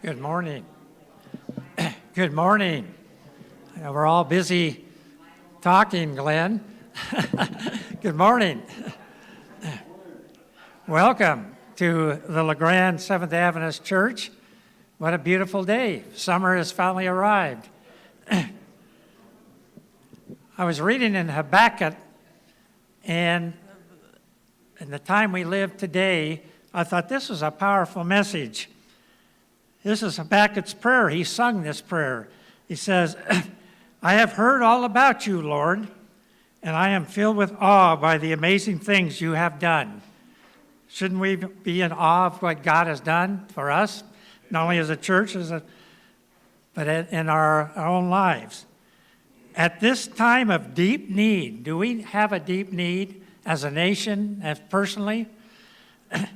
Good morning. Good morning. We're all busy talking, Glenn. Good morning. Welcome to the LeGrand Seventh Adventist Church. What a beautiful day. Summer has finally arrived. I was reading in Habakkuk, and in the time we live today, I thought this was a powerful message. This is Habakkuk's prayer. He sung this prayer. He says, I have heard all about you, Lord, and I am filled with awe by the amazing things you have done. Shouldn't we be in awe of what God has done for us, not only as a church, but in our own lives? At this time of deep need, do we have a deep need as a nation, as personally? It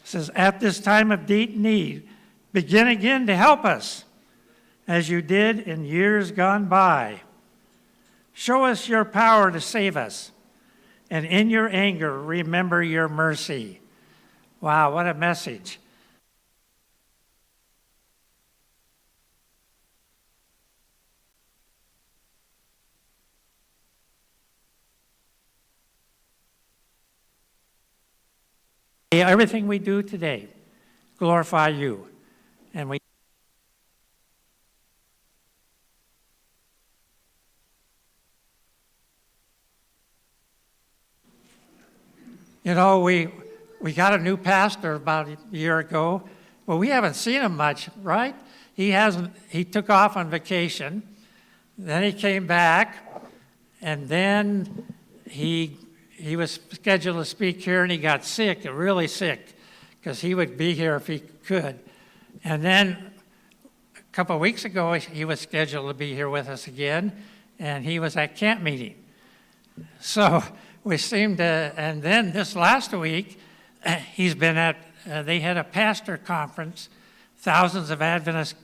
says, at this time of deep need, begin again to help us, as you did in years gone by. Show us your power to save us, and in your anger, remember your mercy. Wow, what a message. Everything we do today, glorify you. And we got a new pastor about a year ago. Well, we haven't seen him much, right? He took off on vacation, then he came back, and then he was scheduled to speak here, and he got sick, really sick, because he would be here if he could. And then a couple of weeks ago, he was scheduled to be here with us again, and he was at camp meeting. So we seemed to, and then this last week, he's been they had a pastor conference, thousands of Adventists,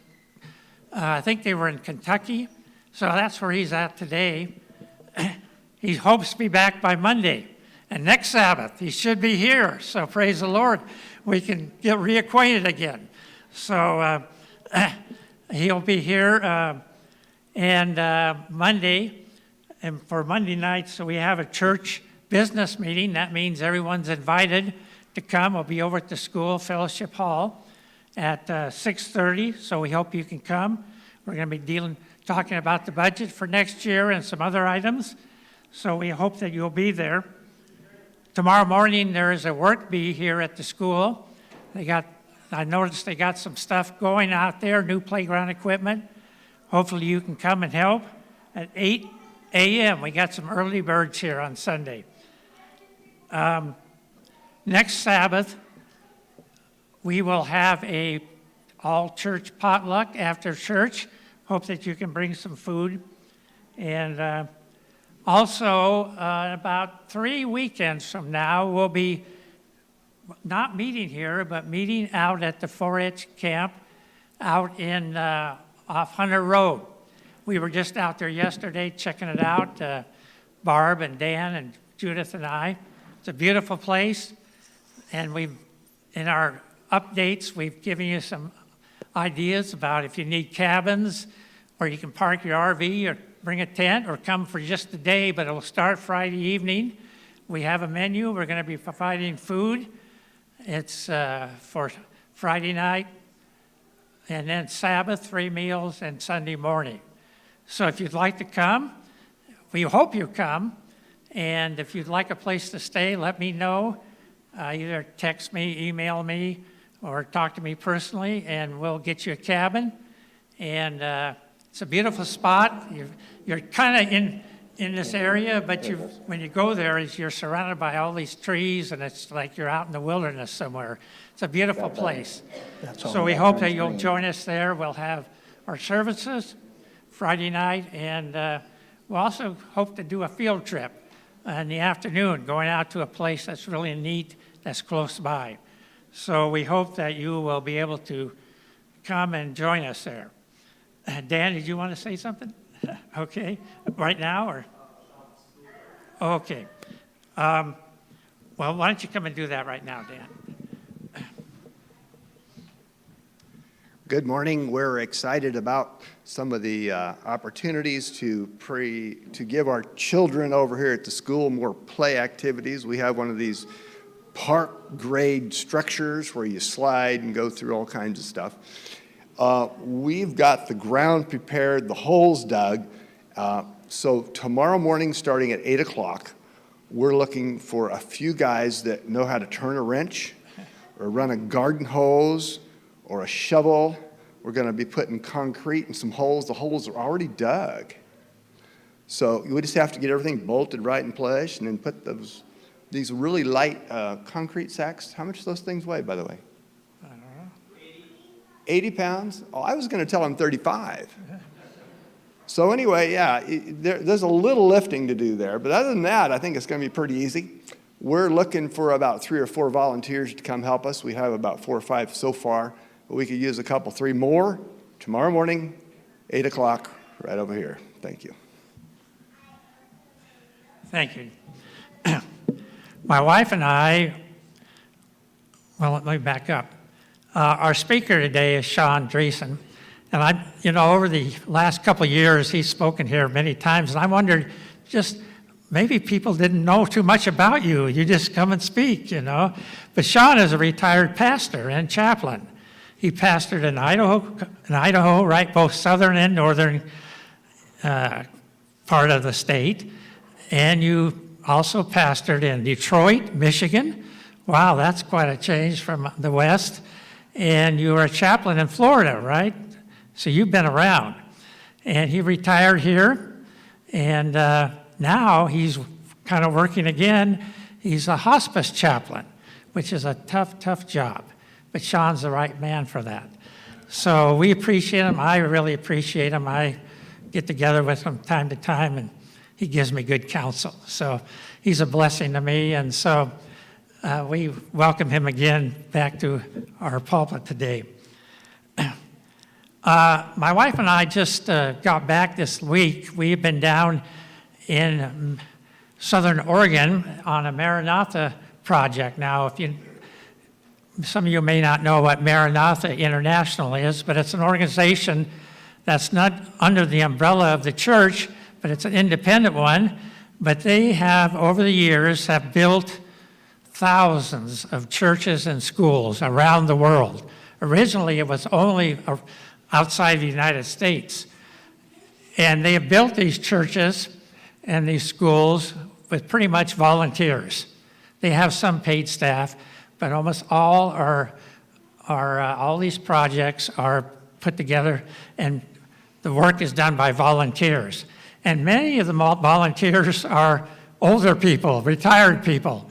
I think they were in Kentucky, so that's where he's at today. He hopes to be back by Monday. And next Sabbath, he should be here. So praise the Lord. We can get reacquainted again. So he'll be here. And Monday, and for Monday night, so we have a church business meeting. That means everyone's invited to come. We'll be over at the school fellowship hall at 6:30. So we hope you can come. We're going to be talking about the budget for next year and some other items. So we hope that you'll be there. Tomorrow morning, there is a work bee here at the school. I noticed they got some stuff going out there, new playground equipment. Hopefully you can come and help at 8 a.m. We got some early birds here on Sunday. Next Sabbath, we will have a all-church potluck after church. Hope that you can bring some food. And also, about 3 weekends from now, we'll be not meeting here, but meeting out at the 4-H camp out in off Hunter Road. We were just out there yesterday checking it out, Barb and Dan and Judith and I. It's a beautiful place, and in our updates, we've given you some ideas about if you need cabins, or you can park your RV or bring a tent or come for just a day, but it will start Friday evening. We have a menu. We're going to be providing food. It's for Friday night, and then Sabbath, 3 meals, and Sunday morning. So if you'd like to come, we hope you come. And if you'd like a place to stay, let me know. Either text me, email me, or talk to me personally, and we'll get you a cabin. And it's a beautiful spot. You're kind of in this area, but when you go there, you're surrounded by all these trees, and it's like you're out in the wilderness somewhere. It's a beautiful place. So we hope that you'll join us there. We'll have our services Friday night, and we'll also hope to do a field trip in the afternoon, going out to a place that's really neat, that's close by. So we hope that you will be able to come and join us there. Dan, did you want to say something? Okay, right now or? Okay. Well, why don't you come and do that right now, Dan? Good morning. We're excited about some of the opportunities to give our children over here at the school more play activities. We have one of these park grade structures where you slide and go through all kinds of stuff. We've got the ground prepared, the holes dug. So tomorrow morning, starting at 8 o'clock, we're looking for a few guys that know how to turn a wrench or run a garden hose or a shovel. We're going to be putting concrete in some holes. The holes are already dug. So we just have to get everything bolted right in place and then put these really light concrete sacks. How much do those things weigh, by the way? I don't know. 80 pounds? Oh, I was going to tell them 35. So anyway, yeah, there's a little lifting to do there. But other than that, I think it's going to be pretty easy. We're looking for about 3 or 4 volunteers to come help us. We have about 4 or 5 so far. But we could use a couple, 3 more tomorrow morning, 8 o'clock, right over here. Thank you. Thank you. My wife and I, well, let me back up. Our speaker today is Sean Dresen. And over the last couple of years, he's spoken here many times. And I wondered, just maybe people didn't know too much about you. You just come and speak, But Sean is a retired pastor and chaplain. He pastored in Idaho, right, both southern and northern part of the state. And you also pastored in Detroit, Michigan. Wow, that's quite a change from the West. And you were a chaplain in Florida, right? So you've been around. And he retired here. And now he's kind of working again. He's a hospice chaplain, which is a tough, tough job. But Sean's the right man for that. So we appreciate him. I really appreciate him. I get together with him time to time, and he gives me good counsel. So he's a blessing to me. And so we welcome him again back to our pulpit today. My wife and I just got back this week. We've been down in Southern Oregon on a Maranatha project. Now, some of you may not know what Maranatha International is, but it's an organization that's not under the umbrella of the church, but it's an independent one. But they have, over the years, have built thousands of churches and schools around the world. Originally, it was only outside the United States. And they have built these churches and these schools with pretty much volunteers. They have some paid staff, but almost all all these projects are put together, and the work is done by volunteers. And many of the volunteers are older people, retired people.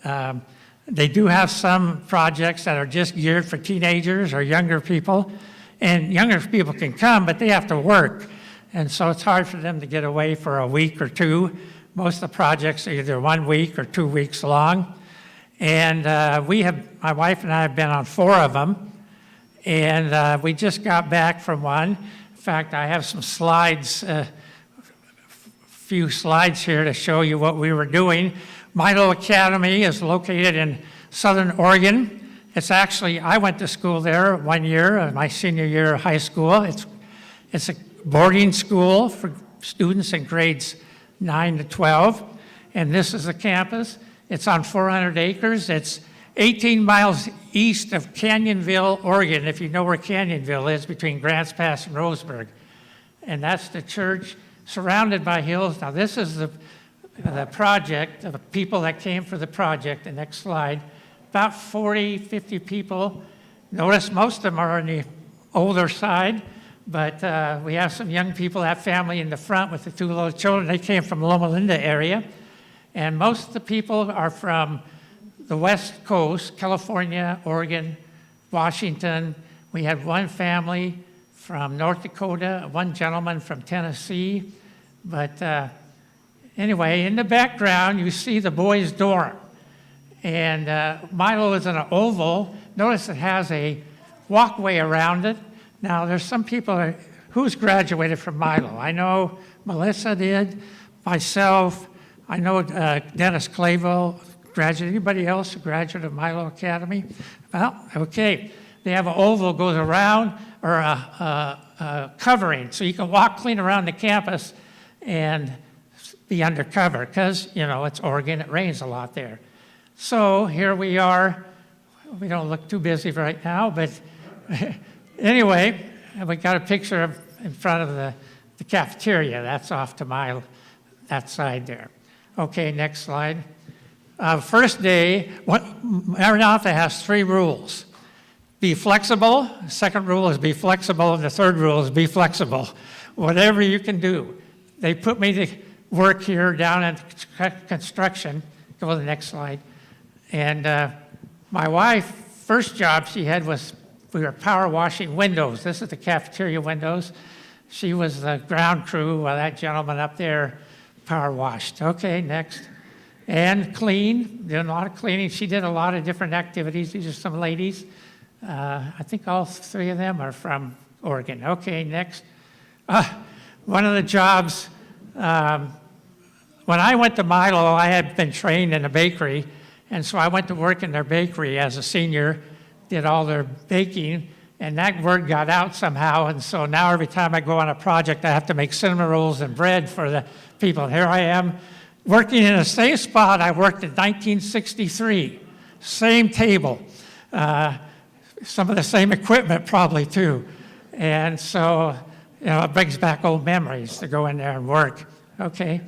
They do have some projects that are just geared for teenagers or younger people, and younger people can come, but they have to work. And so it's hard for them to get away for a week or two. Most of the projects are either 1 week or 2 weeks long. And my wife and I have been on 4 of them, and we just got back from one. In fact, I have some slides, few slides here to show you what we were doing. Milo Academy is located in Southern Oregon. It's actually, I went to school there 1 year, my senior year of high school. It's a boarding school for students in grades 9 to 12, and this is the campus. It's on 400 acres. It's 18 miles east of Canyonville, Oregon, if you know where Canyonville is, between Grants Pass and Roseburg. And that's the church surrounded by hills. Now, this is the project, the people that came for the project. The next slide. About 40, 50 people. Notice most of them are on the older side, but we have some young people, that family in the front with the 2 little children. They came from Loma Linda area. And most of the people are from the West Coast, California, Oregon, Washington. We had one family from North Dakota, one gentleman from Tennessee. But anyway, in the background, you see the boys' dorm. And Milo is in an oval. Notice it has a walkway around it. Now, there's some people who's graduated from Milo. I know Melissa did, myself. I know Dennis Clayville graduated. Anybody else a graduate of Milo Academy? Well, okay. They have an oval, goes around. or a covering, so you can walk clean around the campus and be undercover, because, you know, it's Oregon, it rains a lot there. So here we are. We don't look too busy right now, but anyway, we got a picture of in front of the cafeteria. That's off to that side there. Okay, next slide. First day, Maranatha has 3 rules. Be flexible. The second rule is be flexible, and the third rule is be flexible. Whatever you can do. They put me to work here down in construction. Go to the next slide. And my wife, first job she had was we were power washing windows. This is the cafeteria windows. She was the ground crew while that gentleman up there power washed. Okay, next. And clean, did a lot of cleaning. She did a lot of different activities. These are some ladies. I think all 3 of them are from Oregon. Okay, next. One of the jobs, when I went to Milo, I had been trained in a bakery, and so I went to work in their bakery as a senior, did all their baking, and that word got out somehow, and so now every time I go on a project, I have to make cinnamon rolls and bread for the people. And here I am, working in the same spot I worked in 1963, same table, some of the same equipment probably too. And so, you know, it brings back old memories to go in there and work. Okay.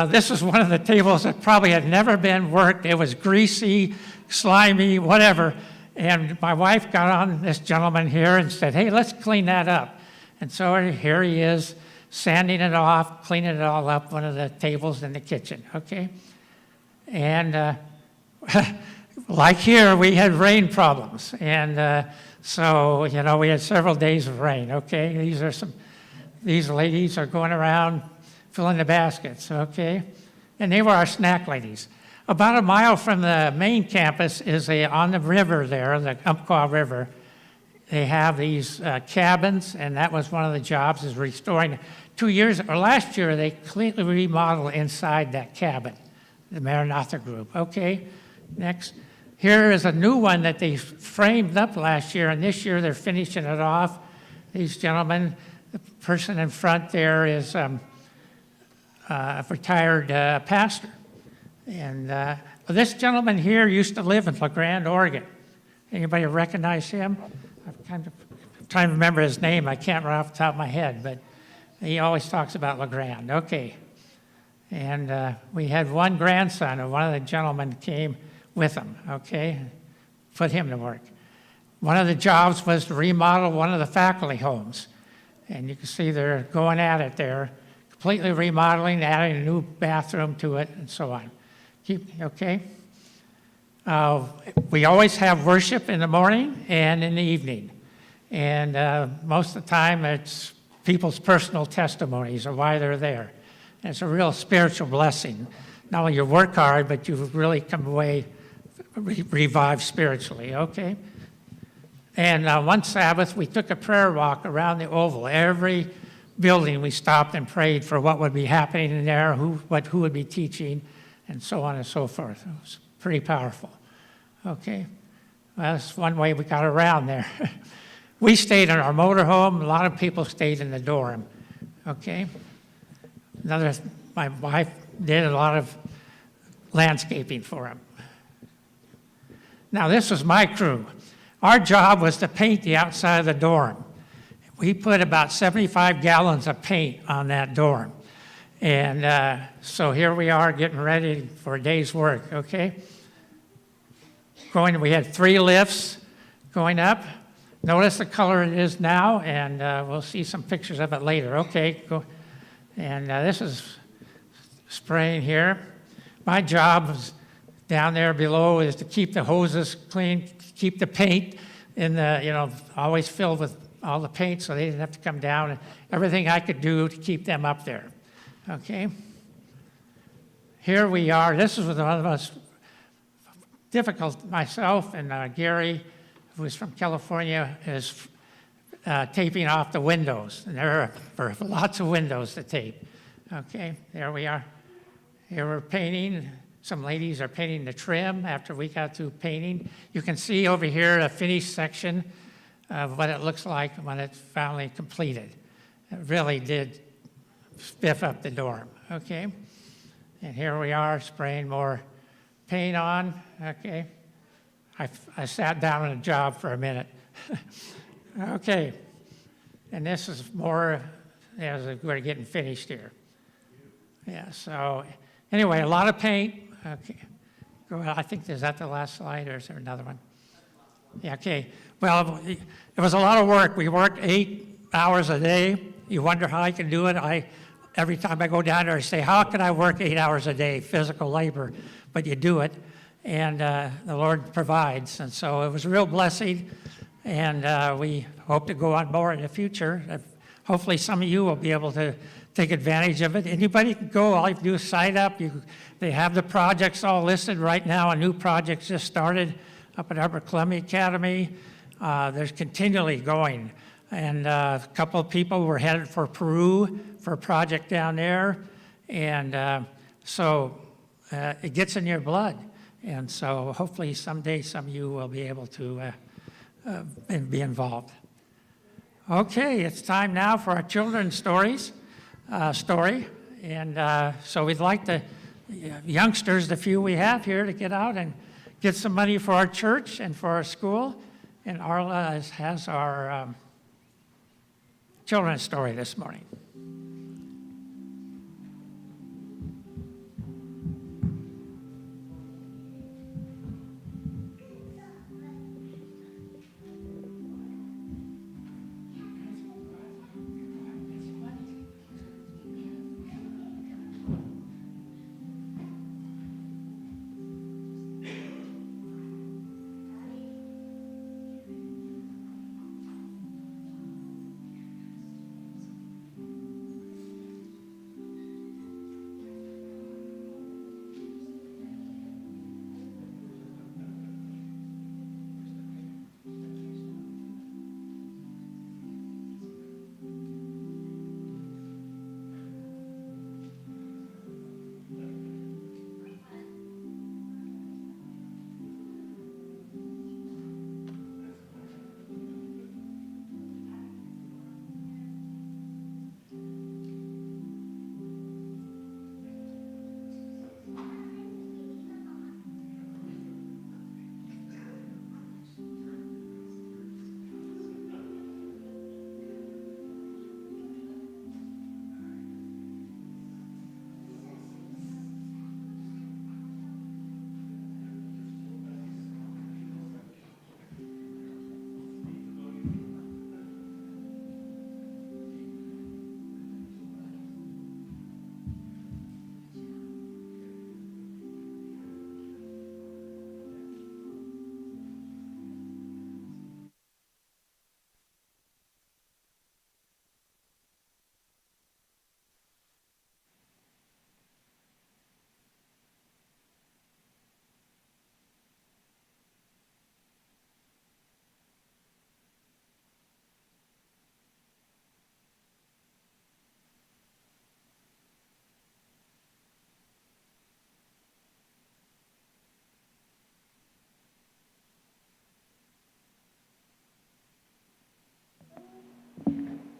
This was one of the tables that probably had never been worked. It was greasy, slimy, whatever. And my wife got on this gentleman here and said, hey, let's clean that up. And so here he is, sanding it off, cleaning it all up, one of the tables in the kitchen, okay? And like here, we had rain problems. And so, you know, we had several days of rain, okay? These ladies are going around filling the baskets, okay? And they were our snack ladies. About a mile from the main campus is on the river there, the Umpqua River. They have these cabins, and that was one of the jobs, is restoring. Last year, they completely remodeled inside that cabin, the Maranatha group. Okay, next. Here is a new one that they framed up last year, and this year they're finishing it off. These gentlemen, the person in front there is a retired pastor. And this gentleman here used to live in LeGrand, Oregon. Anybody recognize him? I'm trying to remember his name. I can't right off the top of my head, but he always talks about LeGrand. Okay. And we had one grandson, and one of the gentlemen came with him, okay? Put him to work. One of the jobs was to remodel one of the faculty homes. And you can see they're going at it there, completely remodeling, adding a new bathroom to it, and so on. Okay? We always have worship in the morning and in the evening. And most of the time, it's people's personal testimonies of why they're there. And it's a real spiritual blessing. Not only you work hard, but you really come away revived spiritually, okay? And one Sabbath, we took a prayer walk around the oval. Every building we stopped and prayed for what would be happening in there, who would be teaching, and so on and so forth. It was pretty powerful. Okay, well, that's one way we got around there. We stayed in our motorhome. A lot of people stayed in the dorm. Okay, my wife did a lot of landscaping for him. Now, this was my crew. Our job was to paint the outside of the dorm. We put about 75 gallons of paint on that dorm. And so here we are getting ready for a day's work, okay? We had 3 lifts going up. Notice the color it is now, and we'll see some pictures of it later. Okay, go. And this is spraying here. My job is down there below is to keep the hoses clean, keep the paint in the, always filled with all the paint so they didn't have to come down, and everything I could do to keep them up there. Okay? Here we are. This is one of the most difficult. Myself and Gary, who's from California, is taping off the windows. And there are lots of windows to tape. Okay, there we are. Here we're painting. Some ladies are painting the trim after we got through painting. You can see over here a finished section. of what it looks like when it's finally completed. It really did spiff up the dorm, okay? And here we are spraying more paint on, okay? I sat down on a job for a minute. Okay, and this is more as we're getting finished here. Yeah, so anyway, a lot of paint. Okay, go ahead. I think, is that the last slide or is there another one? Yeah, okay. Well, it was a lot of work. We worked 8 hours a day. You wonder how I can do it. Every time I go down there, I say, how can I work 8 hours a day, physical labor? But you do it, and the Lord provides. And so it was a real blessing, and we hope to go on more in the future. Hopefully some of you will be able to take advantage of it. Anybody can go. All you have to do is sign up. They have the projects all listed right now. A new project just started up at Upper Columbia Academy. There's continually going. And a couple of people were headed for Peru for a project down there. And so it gets in your blood. And so hopefully someday some of you will be able to be involved. Okay, it's time now for our children's story. And so we'd like the youngsters, the few we have here, to get out and get some money for our church and for our school. And Arla has our children's story this morning.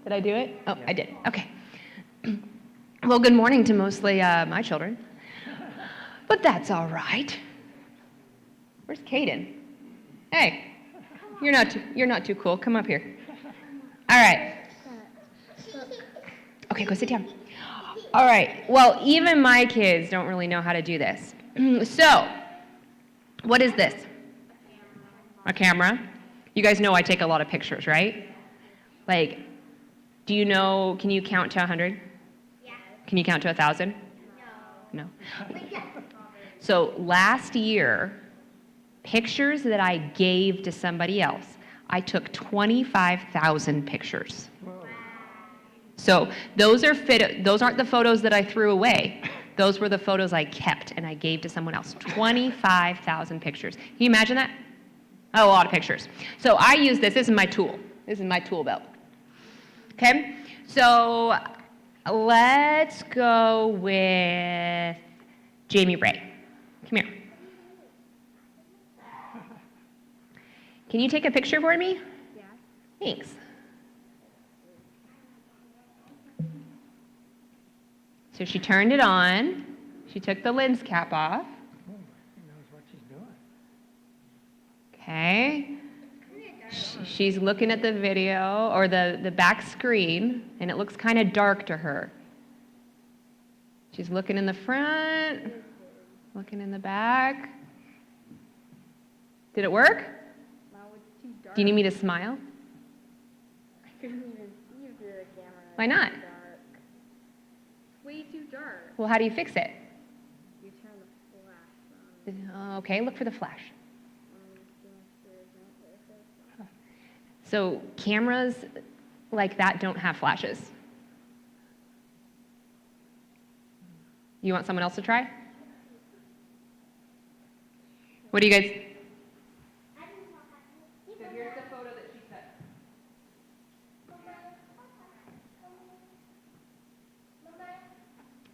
Did I do it? Oh, I did. Okay. Well, good morning to mostly my children. But that's all right. Where's Caden? Hey, you're not too cool. Come up here. All right. Okay, go sit down. All right. Well, even my kids don't really know how to do this. So, what is this? A camera. You guys know I take a lot of pictures, right? Like, do you know, can you count to 100? Yeah. Can you count to 1,000? No. So last year, pictures that I gave to somebody else, I took 25,000 pictures. Whoa. So those aren't the photos that I threw away. Those were the photos I kept and I gave to someone else. 25,000 pictures. Can you imagine that? A lot of pictures. So I use this. This is my tool. This is my tool belt. Okay, so let's go with Jamie Ray. Come here. Can you take a picture for me? Yeah. Thanks. So she turned it on. She took the lens cap off. Oh, she knows what she's doing. Okay. She's looking at the video or the back screen, and it looks kind of dark to her. She's looking in the front, looking in the back. Did it work? No, it's too dark. Do you need me to smile? I couldn't even see through the camera. Why not? It's dark. It's way too dark. Well, how do you fix it? You turn the flash on. Okay, look for the flash. There's no place. So cameras like that don't have flashes. You want someone else to try? What do you guys? So here's the photo that she took.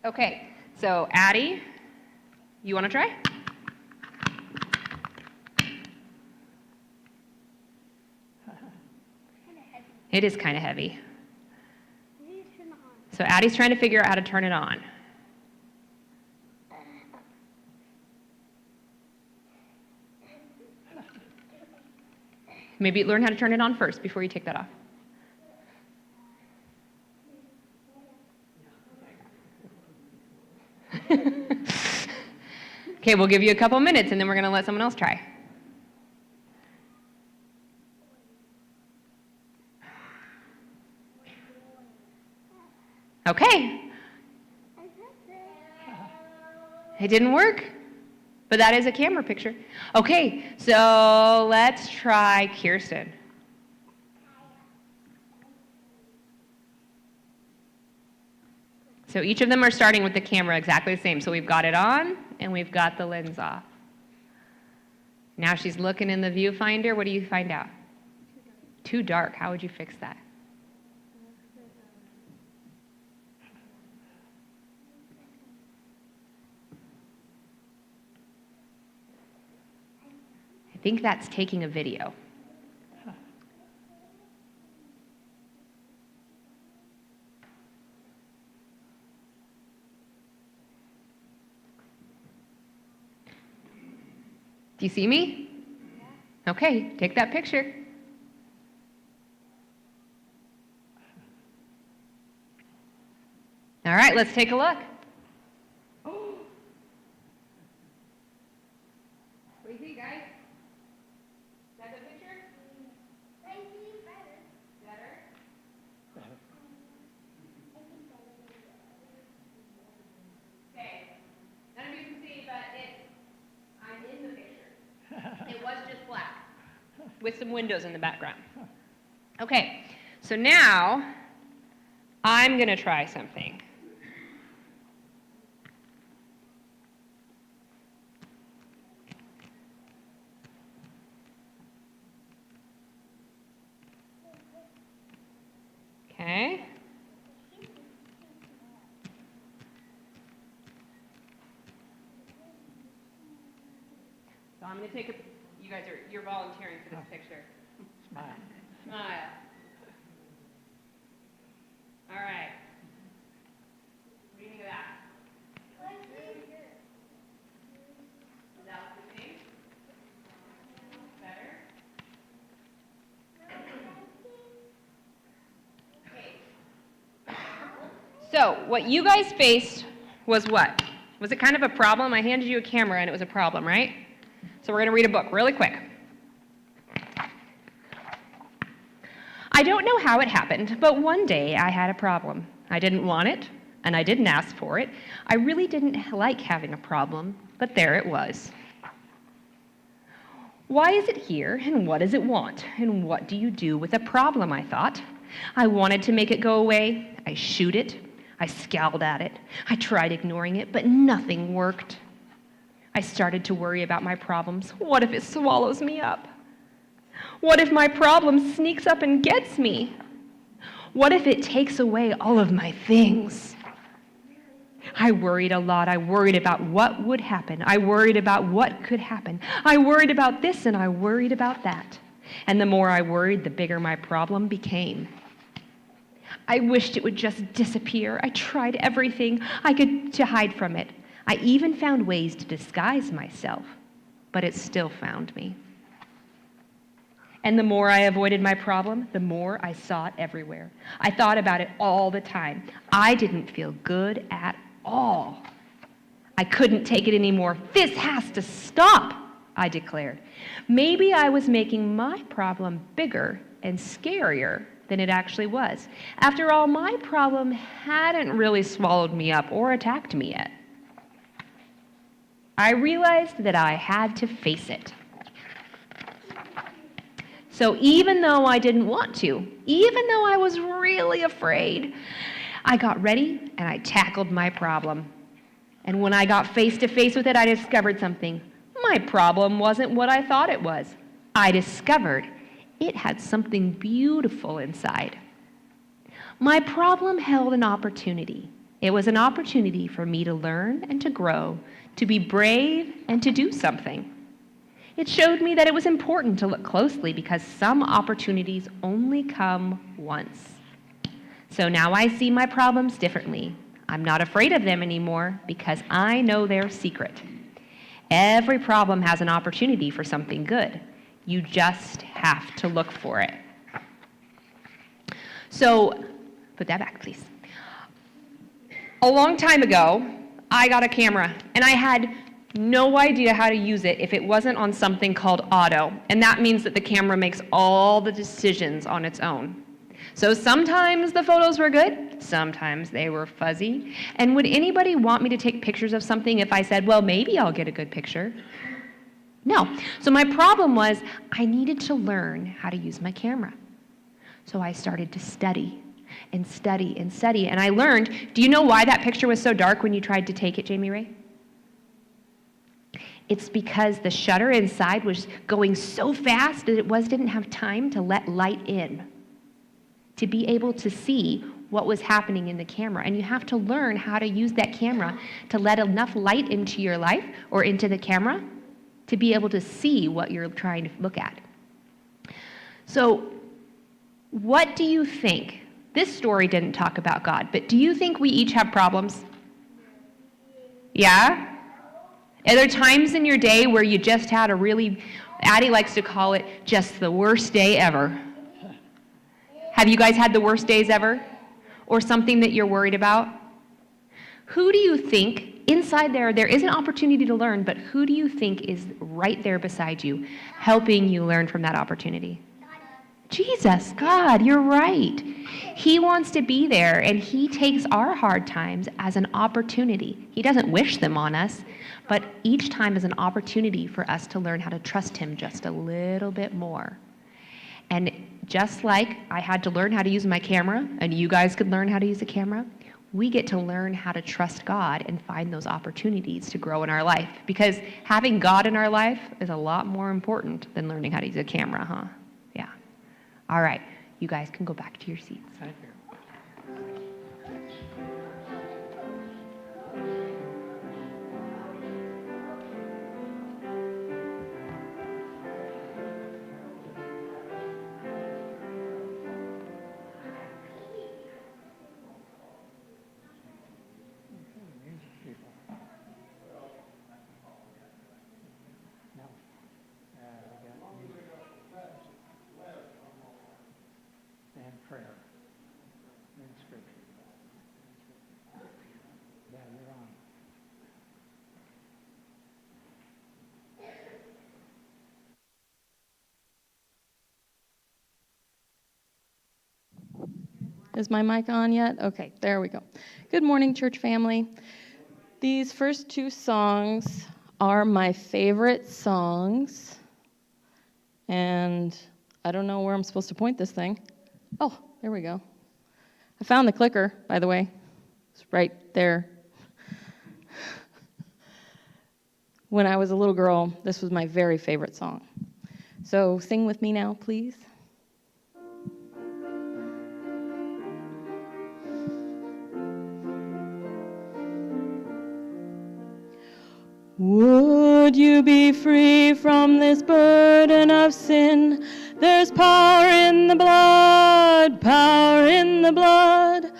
Okay, so Addie, you want to try? It is kind of heavy. So Addie's trying to figure out how to turn it on. Maybe learn how to turn it on first before you take that off. Okay, we'll give you a couple minutes and then we're going to let someone else try. Okay. It didn't work, but that is a camera picture. Okay, so let's try Kirsten. So each of them are starting with the camera exactly the same. So we've got it on and we've got the lens off. Now she's looking in the viewfinder. What do you find out? Too dark. How would you fix that? I think that's taking a video. Do you see me? Okay, take that picture. All right, let's take a look. What do you think, guys? Is that a good picture? Better? Okay. None of you can see, but I'm in the picture. It was just black with some windows in the background. Okay, so now I'm going to try something. Okay. So I'm going to take a, you're volunteering for this picture. Smile. Smile. All right. What do you think of that? Is that what you think? Better? Okay. So what you guys faced was what? Was it kind of a problem? I handed you a camera and it was a problem, right? So we're going to read a book really quick. I don't know how it happened, but one day I had a problem. I didn't want it, and I didn't ask for it. I really didn't like having a problem, but there it was. Why is it here, and what does it want? And what do you do with a problem, I thought. I wanted to make it go away. I shooed it. I scowled at it. I tried ignoring it, but nothing worked. I started to worry about my problems. What if it swallows me up? What if my problem sneaks up and gets me? What if it takes away all of my things? I worried a lot. I worried about what would happen. I worried about what could happen. I worried about this and I worried about that. And the more I worried, the bigger my problem became. I wished it would just disappear. I tried everything I could to hide from it. I even found ways to disguise myself, but it still found me. And the more I avoided my problem, the more I saw it everywhere. I thought about it all the time. I didn't feel good at all. I couldn't take it anymore. This has to stop, I declared. Maybe I was making my problem bigger and scarier than it actually was. After all, my problem hadn't really swallowed me up or attacked me yet. I realized that I had to face it. So even though I didn't want to, even though I was really afraid, I got ready and I tackled my problem. And when I got face to face with it, I discovered something. My problem wasn't what I thought it was. I discovered it had something beautiful inside. My problem held an opportunity. It was an opportunity for me to learn and to grow, to be brave and to do something. It showed me that it was important to look closely because some opportunities only come once. So now I see my problems differently. I'm not afraid of them anymore because I know their secret. Every problem has an opportunity for something good. You just have to look for it. So, put that back, please. A long time ago, I got a camera, and I had no idea how to use it if it wasn't on something called auto, and that means that the camera makes all the decisions on its own. So sometimes the photos were good, sometimes they were fuzzy, and would anybody want me to take pictures of something if I said, well, maybe I'll get a good picture? No. So my problem was I needed to learn how to use my camera. So I started to study and study and study, and I learned, do you know why that picture was so dark when you tried to take it, Jamie Ray? It's because the shutter inside was going so fast that it didn't have time to let light in, to be able to see what was happening in the camera. And you have to learn how to use that camera to let enough light into your life or into the camera to be able to see what you're trying to look at. So, what do you think? This story didn't talk about God, but do you think we each have problems? Yeah? Are there times in your day where you just had a really, Addie likes to call it just the worst day ever? Have you guys had the worst days ever? Or something that you're worried about? Who do you think, inside there is an opportunity to learn, but who do you think is right there beside you, helping you learn from that opportunity? Jesus, God, you're right. He wants to be there, and he takes our hard times as an opportunity. He doesn't wish them on us, but each time is an opportunity for us to learn how to trust him just a little bit more. And just like I had to learn how to use my camera, and you guys could learn how to use a camera, we get to learn how to trust God and find those opportunities to grow in our life. Because having God in our life is a lot more important than learning how to use a camera, huh? Yeah. All right, you guys can go back to your seats. Thank you. And prayer and scripture. Yeah, you're on. Is my mic on yet? Okay, there we go. Good morning, church family. These first two songs are my favorite songs. And I don't know where I'm supposed to point this thing. Oh, there we go. I found the clicker, by the way. It's right there. When I was a little girl, this was my very favorite song. So sing with me now, please. Would you be free from this burden of sin There's power in the blood, power in the blood.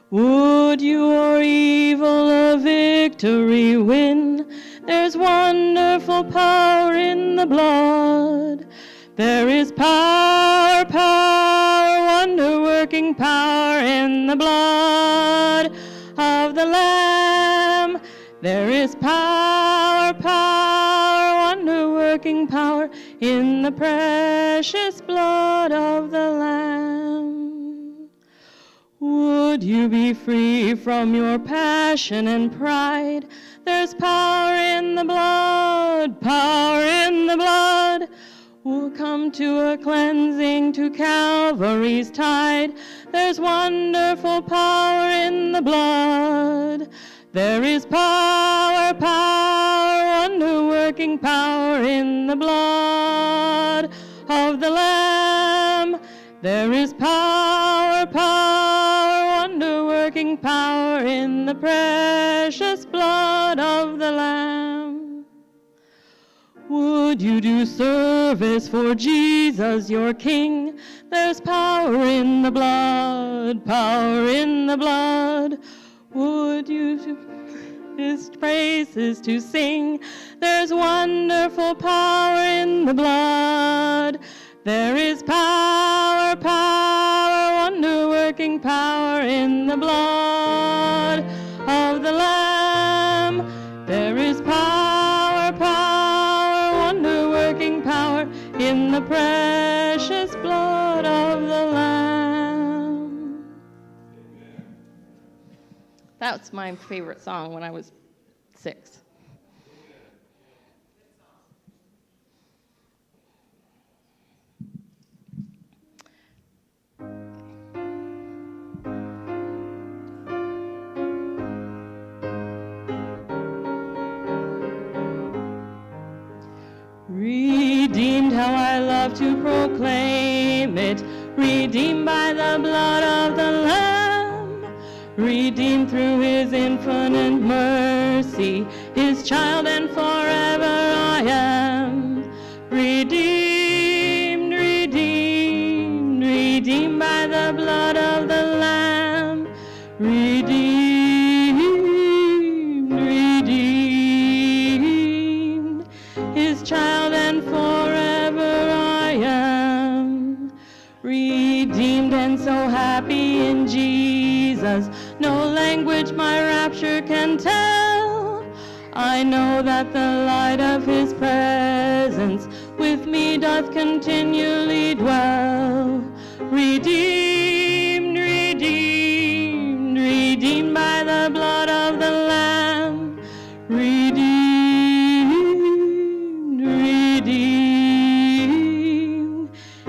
Would your evil a victory win? There's wonderful power in the blood. There is power, power, wonder-working power in the blood of the Lamb. There is power, power, wonder-working power in the precious blood of the Lamb. Would you be free from your passion and pride? There's power in the blood, power in the blood. We'll come to a cleansing to Calvary's tide. There's wonderful power in the blood. There is power, power, wonder-working power in the blood of the Lamb. There is power, power, wonder-working power in the precious blood of the Lamb. Would you do service for Jesus, your King? There's power in the blood, power in the blood. Would you his praises to sing? There's wonderful power in the blood. There is power, power, wonder-working power in the blood of the Lamb. There is power, power, wonder-working power in the precious blood of the Lamb. That's my favorite song when I was 6. Redeemed, how I love to proclaim it. Redeemed by the blood of the Lamb. Redeemed through his infinite mercy. His child and forever I am. Redeemed, redeemed, redeemed by the blood of the Lamb. Redeemed, redeemed, his child and forever I am. Redeemed and so happy in Jesus, no language my rapture can tell. I know that the light of his presence with me doth continually dwell. Redeemed, redeemed, redeemed by the blood of the Lamb. Redeemed, redeemed,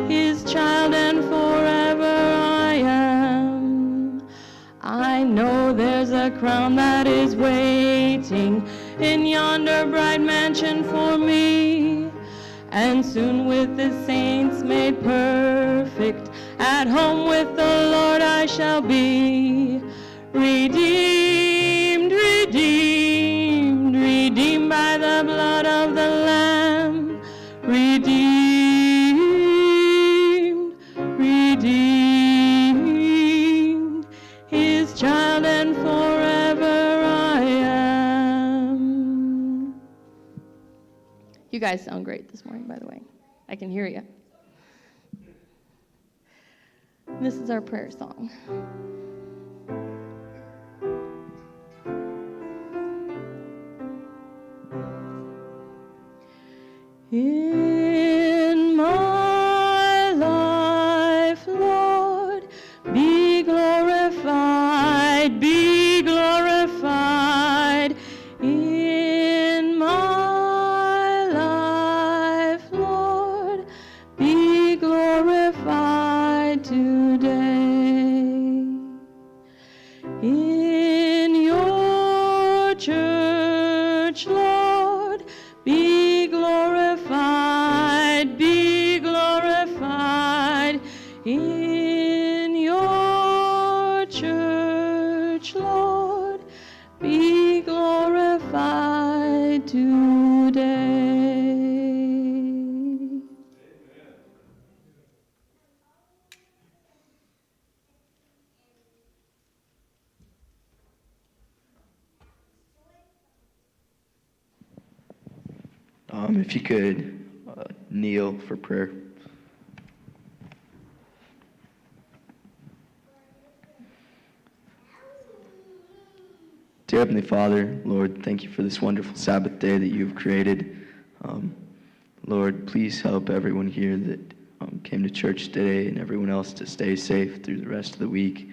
his child and forever I am. I know there's a crown that is waiting in yonder bright mansion for me, and soon with the saints made perfect, at home with the Lord I shall be. Redeemed, redeemed, redeemed by the blood of the Lamb. Redeemed, redeemed, his child and forever I am. You guys sound great this morning, by the way. I can hear you. This is our prayer song. In my life, Lord, be glorified, be glorified. In my life, Lord, be glorified today. In your church, Lord, be glorified If you could kneel for prayer. Dear Heavenly Father, Lord, thank you for this wonderful Sabbath day that you've created. Lord, please help everyone here that came to church today and everyone else to stay safe through the rest of the week.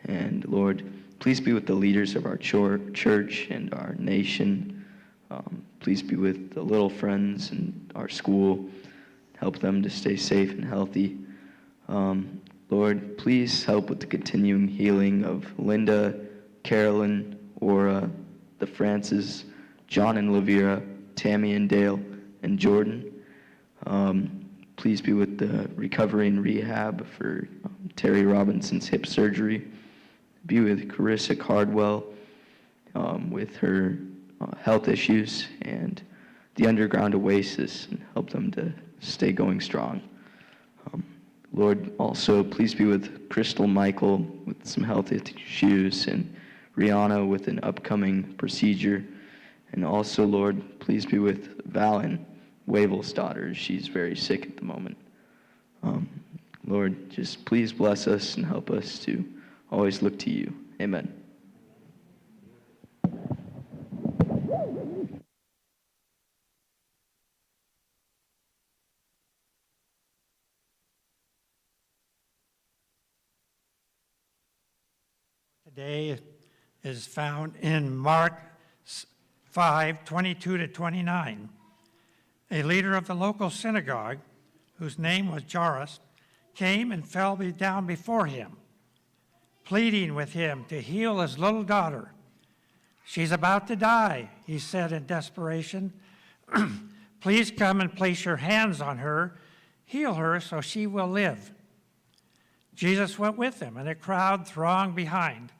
And Lord, please be with the leaders of our church and our nation. Please be with the little friends in our school. Help them to stay safe and healthy. Lord, please help with the continuing healing of Linda, Carolyn, Aura, the Francis, John and Lavira, Tammy and Dale, and Jordan. Please be with the recovery and rehab for Terry Robinson's hip surgery. Be with Carissa Cardwell with her health issues, and the Underground Oasis, and help them to stay going strong. Lord, also please be with Crystal Michael with some health issues, and Rihanna with an upcoming procedure. And also, Lord, please be with Valen, Wavel's daughter. She's very sick at the moment. Lord, just please bless us and help us to always look to you. Amen. Today is found in Mark 5:22-29. A leader of the local synagogue, whose name was Jairus, came and fell down before him, pleading with him to heal his little daughter. "She's about to die," he said in desperation. "Please come and place your hands on her, heal her so she will live." Jesus went with them, and a crowd thronged behind.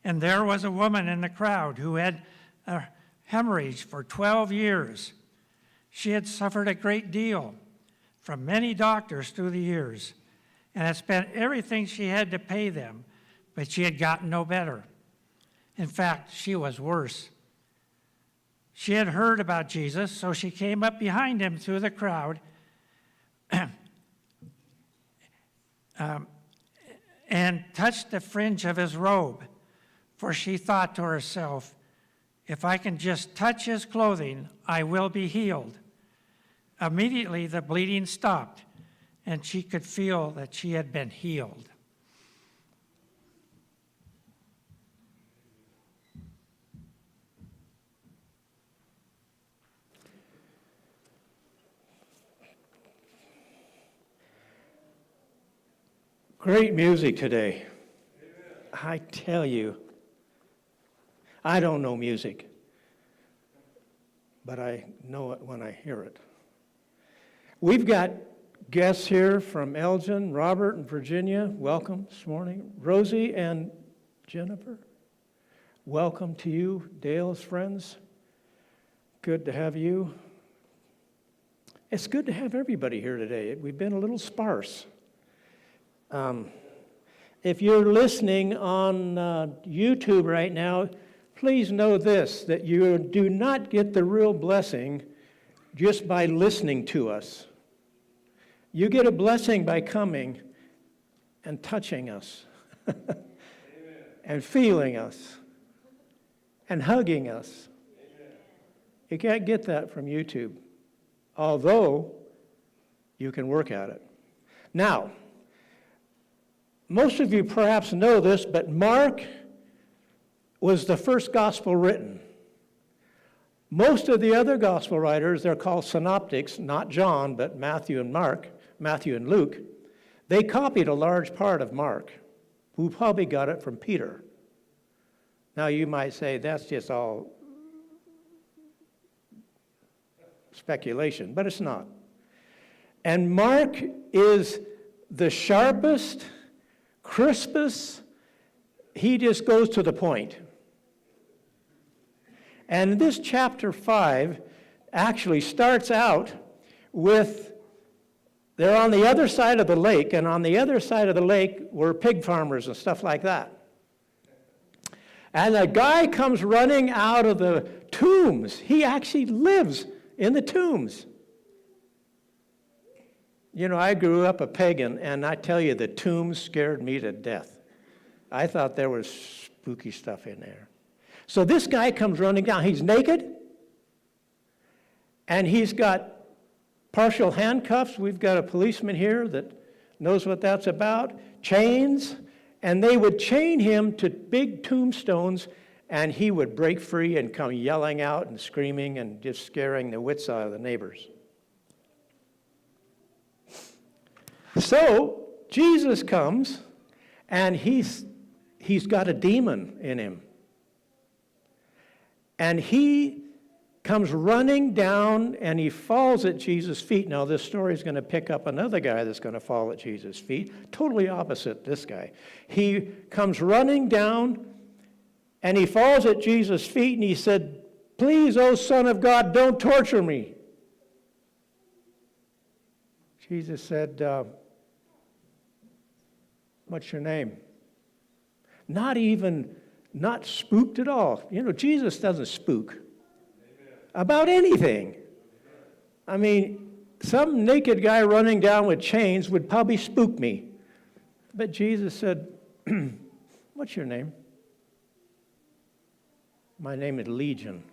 And there was a woman in the crowd who had a hemorrhage for 12 years. She had suffered a great deal from many doctors through the years and had spent everything she had to pay them, but she had gotten no better. In fact, she was worse. She had heard about Jesus, so she came up behind him through the crowd and touched the fringe of his robe, for she thought to herself, "If I can just touch his clothing, I will be healed." Immediately the bleeding stopped, and she could feel that she had been healed. Great music today. I tell you, I don't know music, but I know it when I hear it. We've got guests here from Elgin, Robert, and Virginia. Welcome this morning. Rosie and Jennifer, welcome to you, Dale's friends. Good to have you. It's good to have everybody here today. We've been a little sparse. If you're listening on YouTube right now, please know this, that you do not get the real blessing just by listening to us. You get a blessing by coming and touching us and feeling us and hugging us. You can't get that from YouTube, although you can work at it. Now, most of you perhaps know this, but Mark was the first gospel written. Most of the other gospel writers, they're called synoptics, not John, but Matthew and Luke. They copied a large part of Mark, who probably got it from Peter. Now you might say that's just all speculation, but it's not. And Mark is the sharpest, crispest. He just goes to the point. And this chapter 5 actually starts out with, they're on the other side of the lake, and on the other side of the lake were pig farmers and stuff like that. And a guy comes running out of the tombs. He actually lives in the tombs. You know, I grew up a pagan, and I tell you, the tombs scared me to death. I thought there was spooky stuff in there. So this guy comes running down. He's naked, and he's got partial handcuffs. We've got a policeman here that knows what that's about. Chains, and they would chain him to big tombstones, and he would break free and come yelling out and screaming and just scaring the wits out of the neighbors. So Jesus comes, and he's got a demon in him. And he comes running down, and he falls at Jesus' feet. Now, this story is going to pick up another guy that's going to fall at Jesus' feet, totally opposite this guy. He comes running down, and he falls at Jesus' feet, and he said, "Please, O Son of God, don't torture me." Jesus said, "What's your name?" Not spooked at all. You know, Jesus doesn't spook about anything. I mean, some naked guy running down with chains would probably spook me. But Jesus said, "What's your name?" "My name is Legion."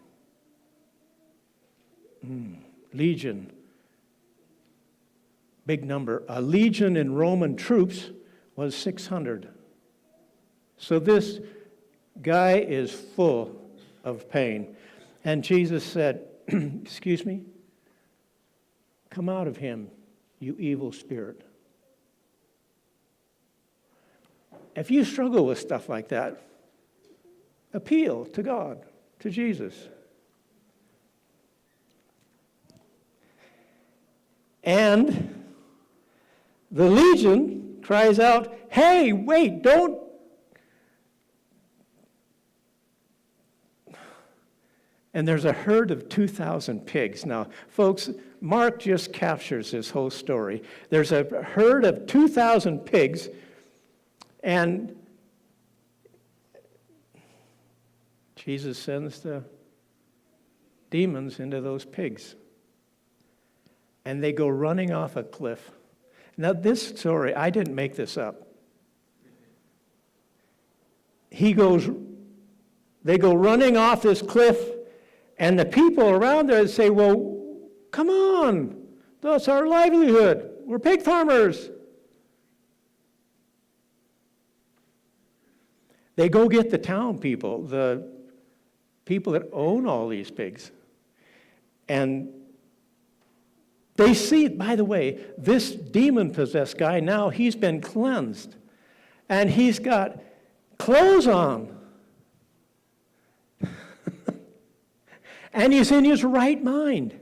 Legion. Big number. A legion in Roman troops was 600. So this guy is full of pain. And Jesus said, "Excuse me? Come out of him, you evil spirit." If you struggle with stuff like that, appeal to God, to Jesus. And the legion cries out, "Hey, wait, don't." And there's a herd of 2,000 pigs. Now, folks, Mark just captures this whole story. There's a herd of 2,000 pigs, and Jesus sends the demons into those pigs. And they go running off a cliff. Now, this story, I didn't make this up. They go running off this cliff, and the people around there say, "Well, come on, that's our livelihood. We're pig farmers." They go get the town people, the people that own all these pigs. And they see, by the way, this demon-possessed guy now, he's been cleansed. And he's got clothes on. And he's in his right mind.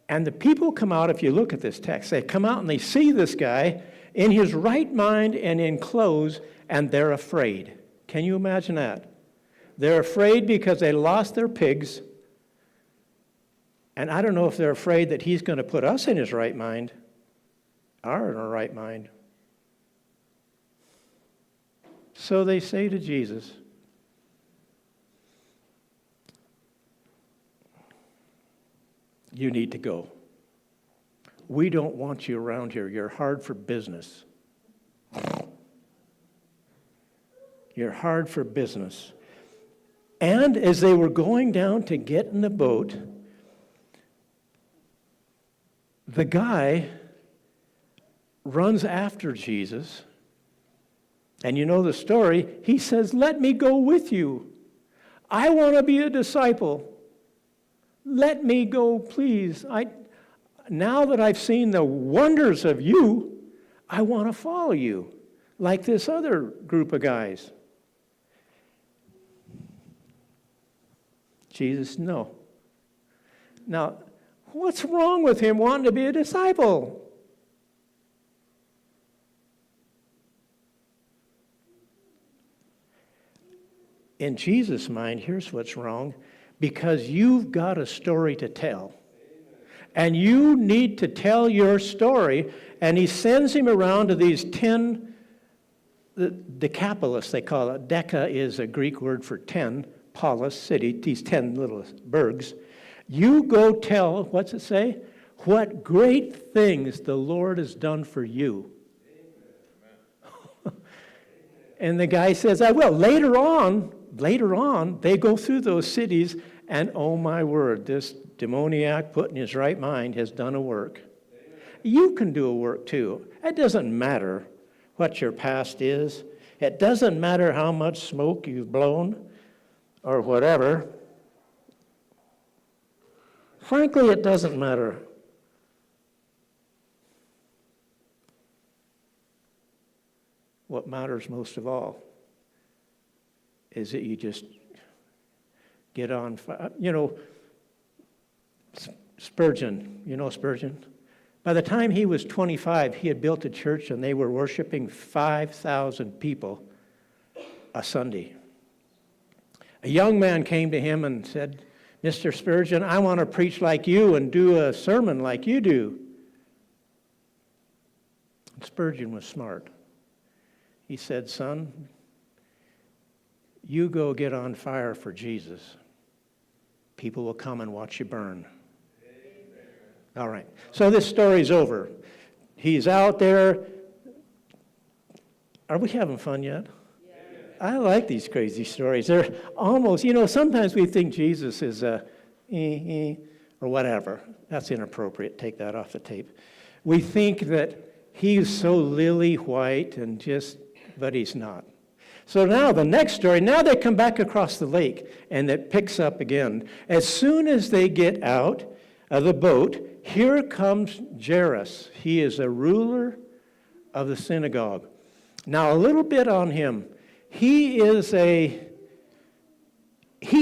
And the people come out, if you look at this text, they come out and they see this guy in his right mind and in clothes, and they're afraid. Can you imagine that? They're afraid because they lost their pigs. And I don't know if they're afraid that he's going to put us in his right mind, are in our right mind. So they say to Jesus, "You need to go. We don't want you around here. You're hard for business. You're hard for business." And as they were going down to get in the boat, the guy runs after Jesus. And you know the story. He says, "Let me go with you. I want to be a disciple. Let me go, please. Now that I've seen the wonders of you, I want to follow you, like this other group of guys." Jesus, no. Now, what's wrong with him wanting to be a disciple? In Jesus' mind, here's what's wrong. Because you've got a story to tell. And you need to tell your story. And he sends him around to these 10 decapolis, they call it. Deca is a Greek word for 10. Decapolis city, these 10 little burgs, you go tell, what's it say? What great things the Lord has done for you. And the guy says, I will. Later on, they go through those cities, and oh my word, this demoniac put in his right mind has done a work. You can do a work too. It doesn't matter what your past is. It doesn't matter how much smoke you've blown or whatever. Frankly, it doesn't matter. What matters most of all is that you just get on fire. You know, Spurgeon, you know Spurgeon? By the time he was 25, he had built a church and they were worshiping 5,000 people a Sunday. A young man came to him and said, Mr. Spurgeon, I want to preach like you and do a sermon like you do. And Spurgeon was smart. He said, son, you go get on fire for Jesus. People will come and watch you burn. All right. So this story's over. He's out there. Are we having fun yet? Yeah. I like these crazy stories. They're almost, sometimes we think Jesus is or whatever. That's inappropriate. Take that off the tape. We think that he's so lily white and but he's not. So now the next story, now they come back across the lake and it picks up again. As soon as they get out of the boat, here comes Jairus. He is a ruler of the synagogue. Now a little bit on him. He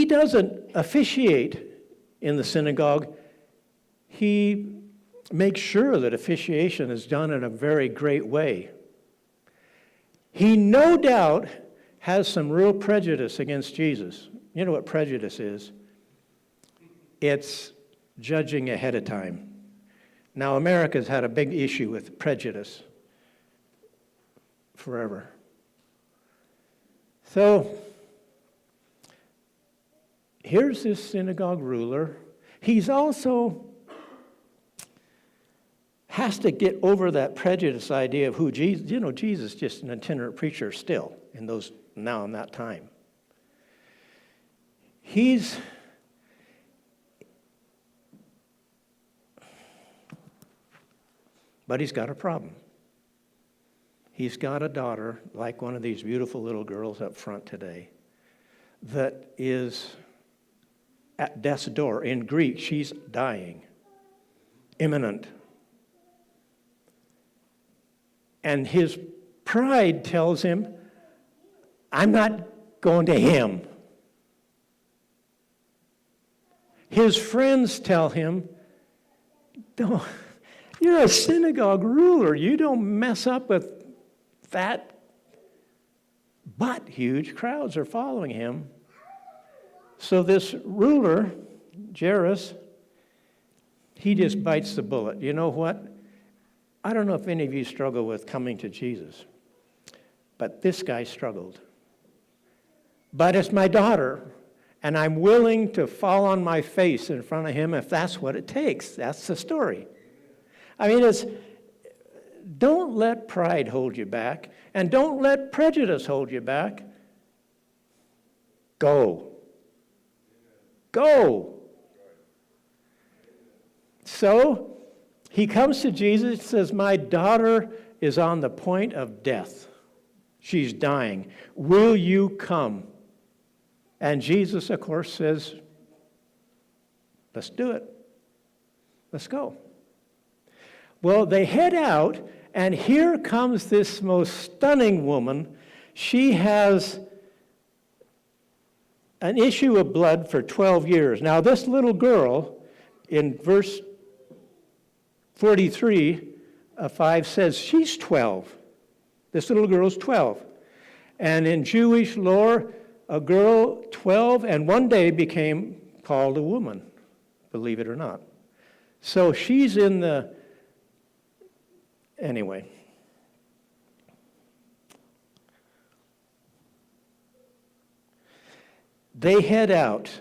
doesn't officiate in the synagogue. He makes sure that officiation is done in a very great way. He no doubt has some real prejudice against Jesus. You know what prejudice is? It's judging ahead of time. Now, America's had a big issue with prejudice forever. So, here's this synagogue ruler. He's also has to get over that prejudice idea of who Jesus, Jesus is just an itinerant preacher still in that time. But he's got a problem. He's got a daughter, like one of these beautiful little girls up front today, that is at death's door. In Greek, she's dying, imminent. And his pride tells him, I'm not going to him. His friends tell him, don't. You're a synagogue ruler. You don't mess up with that. But huge crowds are following him. So this ruler, Jairus, he just bites the bullet. You know what? I don't know if any of you struggle with coming to Jesus, but this guy struggled. But it's my daughter, and I'm willing to fall on my face in front of him if that's what it takes. That's the story. I mean, don't let pride hold you back, and don't let prejudice hold you back. Go. Go. So, he comes to Jesus and says, my daughter is on the point of death. She's dying. Will you come? And Jesus, of course, says, let's do it. Let's go. Well, they head out, and here comes this most stunning woman. She has an issue of blood for 12 years. Now, this little girl, in verse 43 of 5 says she's 12. This little girl's 12. And in Jewish lore, a girl 12 and one day became called a woman, believe it or not. So she's in the... Anyway. They head out.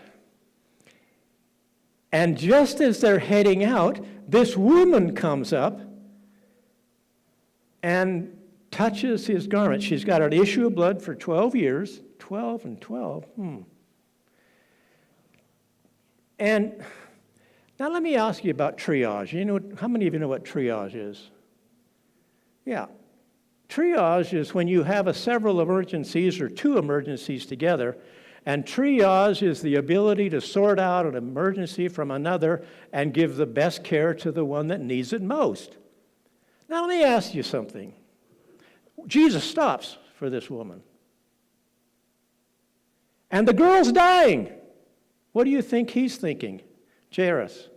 And just as they're heading out, this woman comes up and touches his garment. She's got an issue of blood for 12 years. 12 and 12. And now let me ask you about triage. You know, how many of you know what triage is? Yeah. Triage is when you have several emergencies or two emergencies together, and triage is the ability to sort out an emergency from another and give the best care to the one that needs it most. Now let me ask you something. Jesus stops for this woman. And the girl's dying. What do you think he's thinking? Jairus.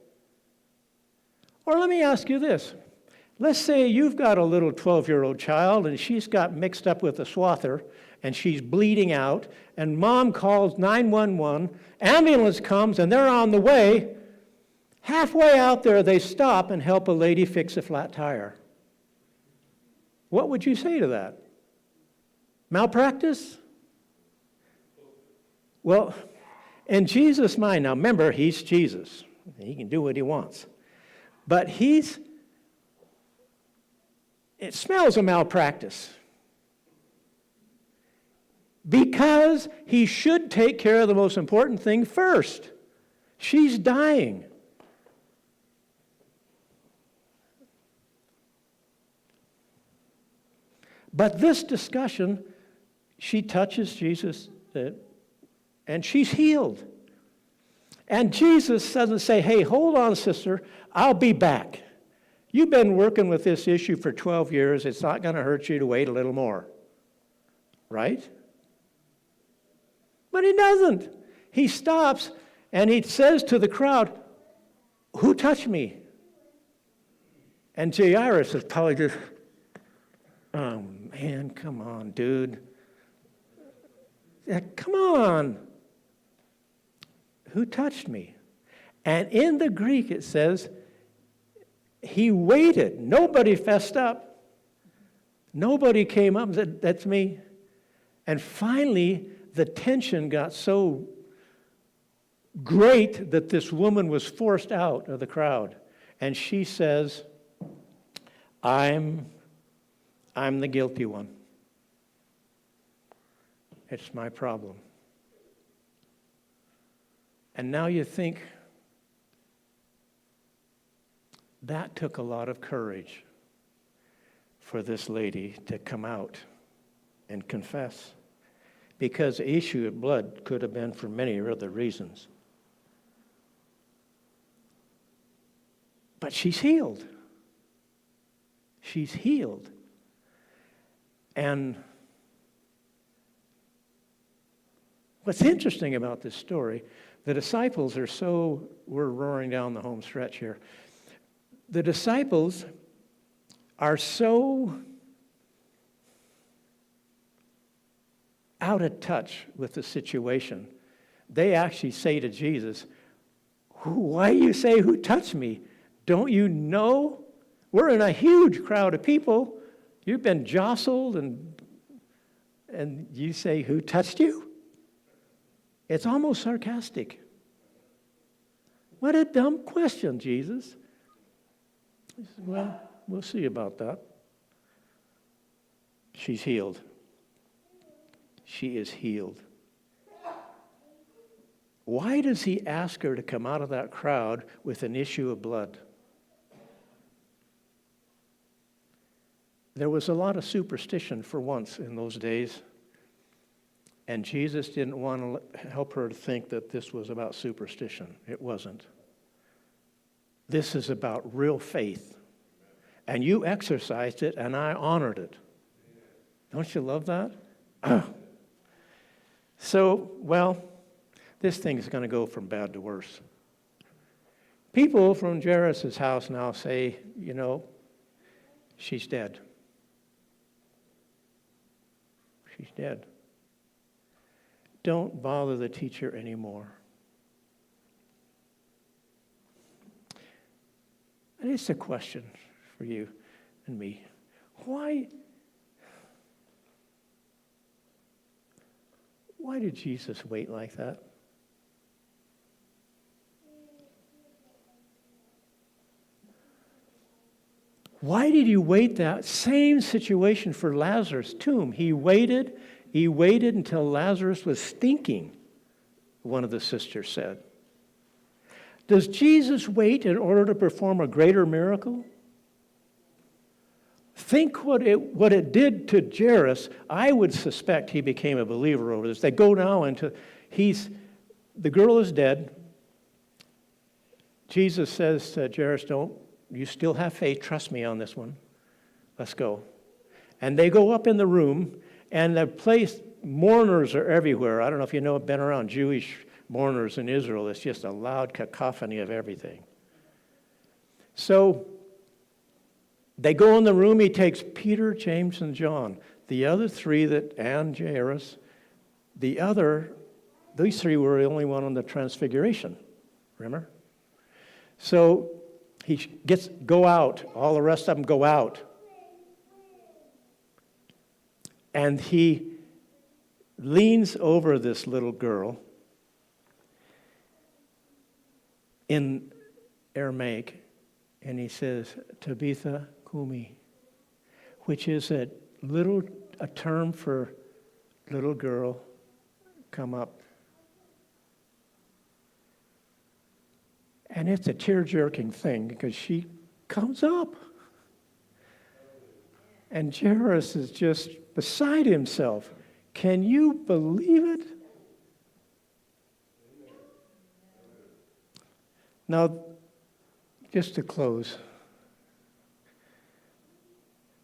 Or let me ask you this. Let's say you've got a little 12-year-old child and she's got mixed up with a swather and she's bleeding out and mom calls 911, ambulance comes and they're on the way. Halfway out there they stop and help a lady fix a flat tire. What would you say to that? Malpractice? Well, in Jesus' mind, now remember, he's Jesus. He can do what he wants. But it smells of malpractice. Because he should take care of the most important thing first. She's dying. But this discussion, she touches Jesus and she's healed. And Jesus doesn't say, hey, hold on, sister, I'll be back. You've been working with this issue for 12 years. It's not going to hurt you to wait a little more. Right? But he doesn't. He stops and he says to the crowd, who touched me? And Jairus is probably just, oh man, come on, dude. Yeah, come on. Who touched me? And in the Greek it says, he waited. Nobody fessed up. Nobody came up and said, that's me. And finally, the tension got so great that this woman was forced out of the crowd. And she says, I'm the guilty one. It's my problem. And now you think, that took a lot of courage for this lady to come out and confess. Because the issue of blood could have been for many other reasons. But she's healed. She's healed. And what's interesting about this story, the disciples we're roaring down the home stretch here. The disciples are so out of touch with the situation. They actually say to Jesus, why do you say, who touched me? Don't you know? We're in a huge crowd of people. You've been jostled and you say, who touched you? It's almost sarcastic. What a dumb question, Jesus. He said, well, we'll see about that. She's healed. She is healed. Why does he ask her to come out of that crowd with an issue of blood? There was a lot of superstition for once in those days, and Jesus didn't want to help her to think that this was about superstition. It wasn't. This is about real faith. And you exercised it, and I honored it. Don't you love that? So, well, this thing is going to go from bad to worse. People from Jairus' house now say, you know, she's dead. She's dead. Don't bother the teacher anymore. And it's a question for you and me. Why did Jesus wait like that? Why did he wait that same situation for Lazarus' tomb? He waited until Lazarus was stinking, one of the sisters said. Does Jesus wait in order to perform a greater miracle? Think what it did to Jairus. I would suspect he became a believer over this. They go now into, the girl is dead. Jesus says to Jairus, don't, you still have faith, trust me on this one. Let's go. And they go up in the room, and the place, mourners are everywhere. I don't know if you know, been around Jewish mourners in Israel. It's just a loud cacophony of everything. So they go in the room. He takes Peter, James, and John. The other three, and Jairus, these three were the only one on the transfiguration. Remember? So go out. All the rest of them go out. And he leans over this little girl in Aramaic, and he says, Tabitha Kumi, which is a term for little girl, come up. And it's a tear-jerking thing because she comes up. And Jairus is just beside himself. Can you believe it? Now, just to close,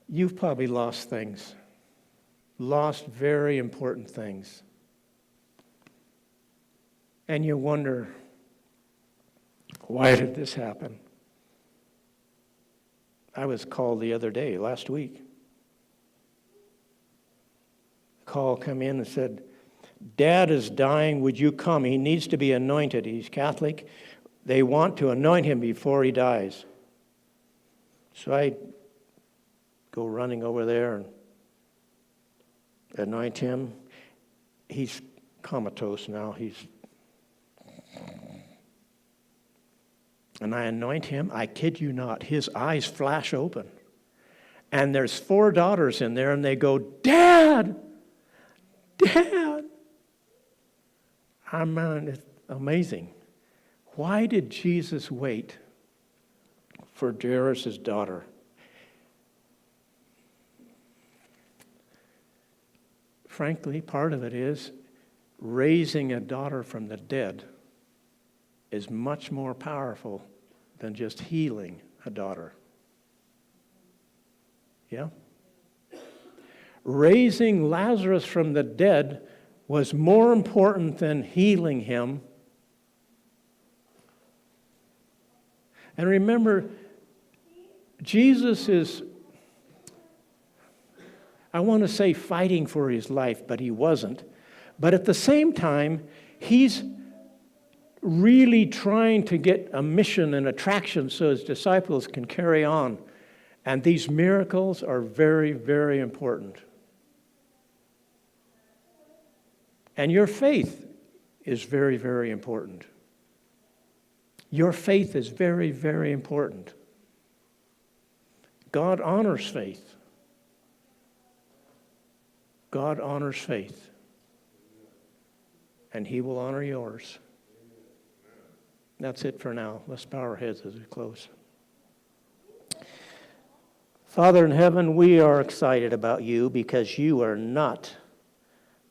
you've probably lost things, lost very important things. And you wonder, why did this happen? I was called the other day, last week. A call come in and said, Dad is dying, would you come? He needs to be anointed. He's Catholic. They want to anoint him before he dies. So I go running over there and anoint him. He's comatose now. And I anoint him. I kid you not. His eyes flash open. And there's 4 daughters in there, and they go, Dad! Dad! It's amazing. Why did Jesus wait for Jairus' daughter? Frankly, part of it is raising a daughter from the dead is much more powerful than just healing a daughter. Yeah? Raising Lazarus from the dead was more important than healing him. And remember, Jesus is, I want to say fighting for his life, but he wasn't. But at the same time, he's really trying to get a mission and attraction so his disciples can carry on. And these miracles are very, very important. And your faith is very, very important. Your faith is very, very important. God honors faith. God honors faith. And he will honor yours. That's it for now. Let's bow our heads as we close. Father in heaven, we are excited about you because you are not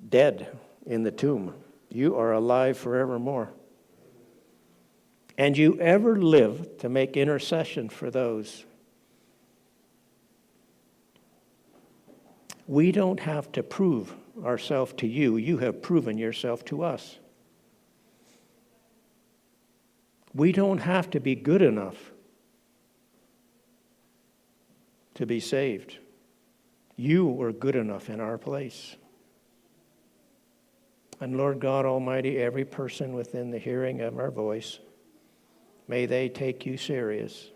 dead in the tomb. You are alive forevermore. And you ever live to make intercession for those. We don't have to prove ourselves to you. You have proven yourself to us. We don't have to be good enough to be saved. You were good enough in our place. And Lord God Almighty, every person within the hearing of our voice, may they take you serious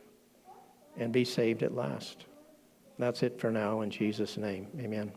and be saved at last. That's it for now in Jesus' name. Amen.